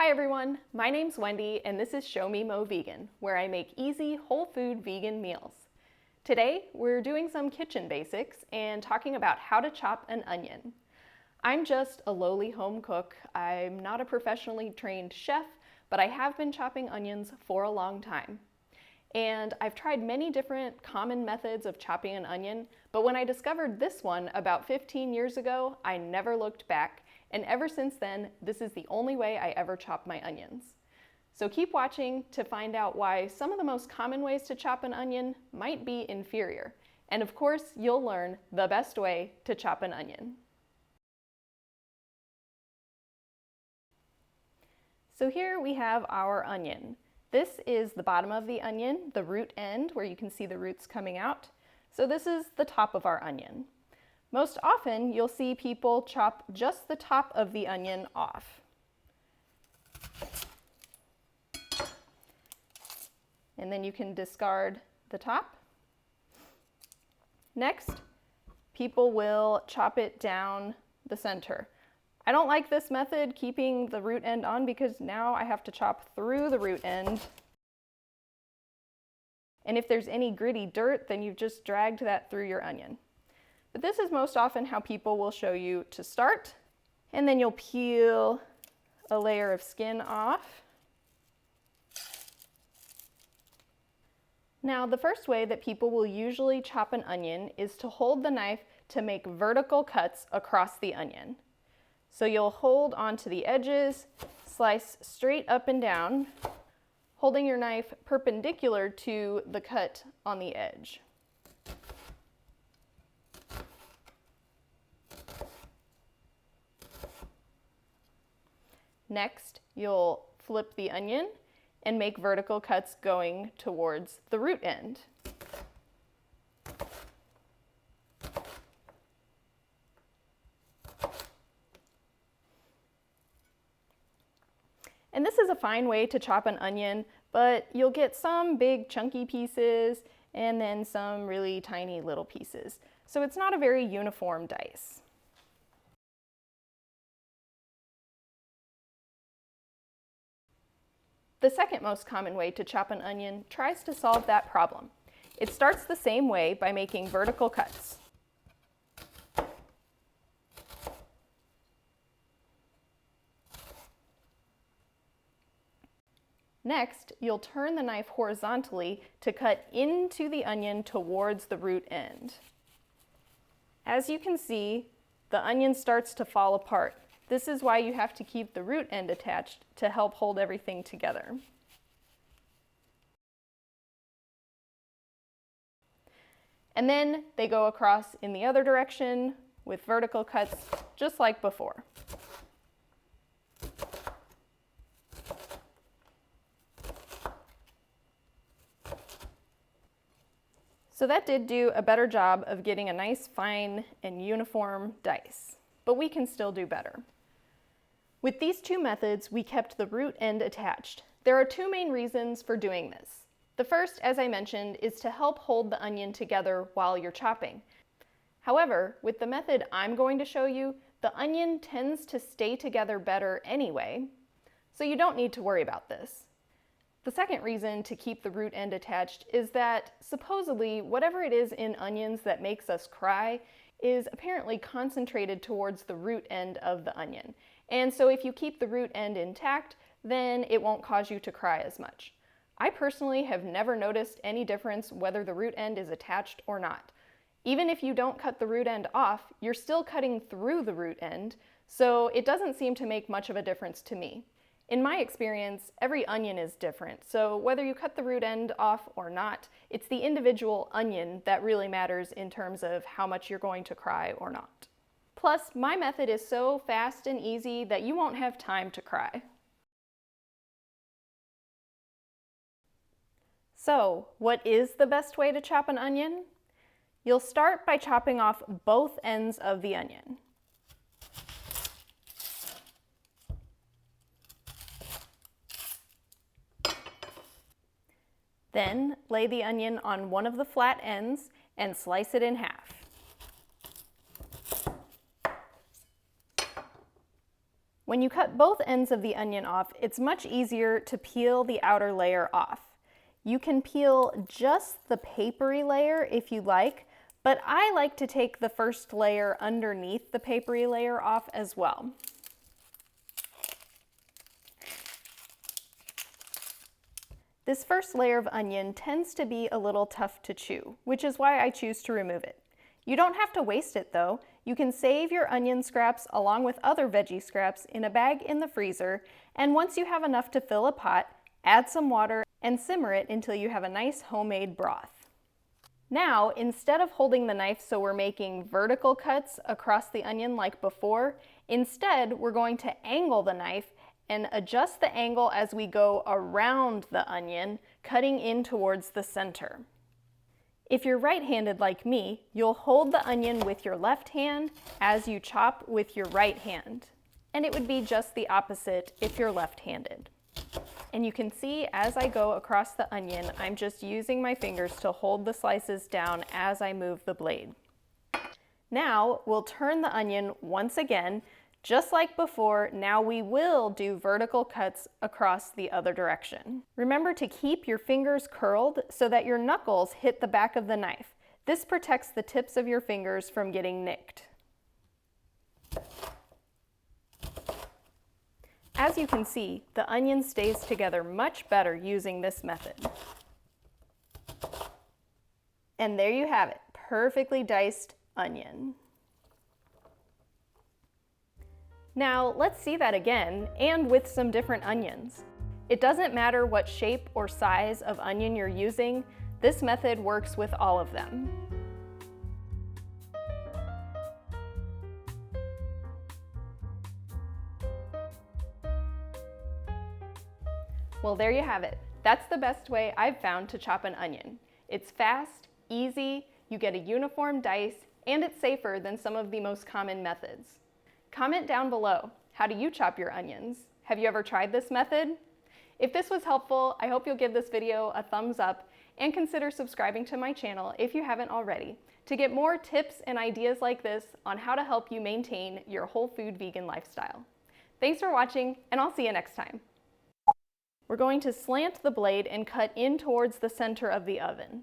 Hi everyone, my name's Wendy and this is Show Me Mo Vegan, where I make easy, whole food vegan meals. Today, we're doing some kitchen basics and talking about how to chop an onion. I'm just a lowly home cook. I'm not a professionally trained chef, but I have been chopping onions for a long time. And I've tried many different common methods of chopping an onion, but when I discovered this one about 15 years ago, I never looked back. And ever since then, this is the only way I ever chop my onions. So keep watching to find out why some of the most common ways to chop an onion might be inferior. And of course, you'll learn the best way to chop an onion. So here we have our onion. This is the bottom of the onion, the root end, where you can see the roots coming out. So this is the top of our onion. Most often, you'll see people chop just the top of the onion off. And then you can discard the top. Next, people will chop it down the center. I don't like this method, keeping the root end on, because now I have to chop through the root end. And if there's any gritty dirt, then you've just dragged that through your onion. But this is most often how people will show you to start, and then you'll peel a layer of skin off. Now, the first way that people will usually chop an onion is to hold the knife to make vertical cuts across the onion. So you'll hold onto the edges, slice straight up and down, holding your knife perpendicular to the cut on the edge. Next, you'll flip the onion and make vertical cuts going towards the root end. And this is a fine way to chop an onion, but you'll get some big chunky pieces and then some really tiny little pieces. So it's not a very uniform dice. The second most common way to chop an onion tries to solve that problem. It starts the same way by making vertical cuts. Next, you'll turn the knife horizontally to cut into the onion towards the root end. As you can see, the onion starts to fall apart. This is why you have to keep the root end attached to help hold everything together. And then they go across in the other direction with vertical cuts, just like before. So that did do a better job of getting a nice, fine, and uniform dice, but we can still do better. With these two methods, we kept the root end attached. There are two main reasons for doing this. The first, as I mentioned, is to help hold the onion together while you're chopping. However, with the method I'm going to show you, the onion tends to stay together better anyway, so you don't need to worry about this. The second reason to keep the root end attached is that supposedly whatever it is in onions that makes us cry is apparently concentrated towards the root end of the onion. And so if you keep the root end intact, then it won't cause you to cry as much. I personally have never noticed any difference whether the root end is attached or not. Even if you don't cut the root end off, you're still cutting through the root end, so it doesn't seem to make much of a difference to me. In my experience, every onion is different, so whether you cut the root end off or not, it's the individual onion that really matters in terms of how much you're going to cry or not. Plus, my method is so fast and easy that you won't have time to cry. So, what is the best way to chop an onion? You'll start by chopping off both ends of the onion. Then, lay the onion on one of the flat ends and slice it in half. When you cut both ends of the onion off, it's much easier to peel the outer layer off. You can peel just the papery layer if you like, but I like to take the first layer underneath the papery layer off as well. This first layer of onion tends to be a little tough to chew, which is why I choose to remove it. You don't have to waste it though. You can save your onion scraps along with other veggie scraps in a bag in the freezer, and once you have enough to fill a pot, add some water and simmer it until you have a nice homemade broth. Now, instead of holding the knife so we're making vertical cuts across the onion like before, instead we're going to angle the knife and adjust the angle as we go around the onion, cutting in towards the center. If you're right-handed like me, you'll hold the onion with your left hand as you chop with your right hand. And it would be just the opposite if you're left-handed. And you can see as I go across the onion, I'm just using my fingers to hold the slices down as I move the blade. Now we'll turn the onion once again. Just like before, now we will do vertical cuts across the other direction. Remember to keep your fingers curled so that your knuckles hit the back of the knife. This protects the tips of your fingers from getting nicked. As you can see, the onion stays together much better using this method. And there you have it, perfectly diced onion. Now let's see that again, and with some different onions. It doesn't matter what shape or size of onion you're using, this method works with all of them. Well, there you have it. That's the best way I've found to chop an onion. It's fast, easy, you get a uniform dice, and it's safer than some of the most common methods. Comment down below, how do you chop your onions? Have you ever tried this method? If this was helpful, I hope you'll give this video a thumbs up and consider subscribing to my channel if you haven't already to get more tips and ideas like this on how to help you maintain your whole food vegan lifestyle. Thanks for watching, and I'll see you next time. We're going to slant the blade and cut in towards the center of the oven.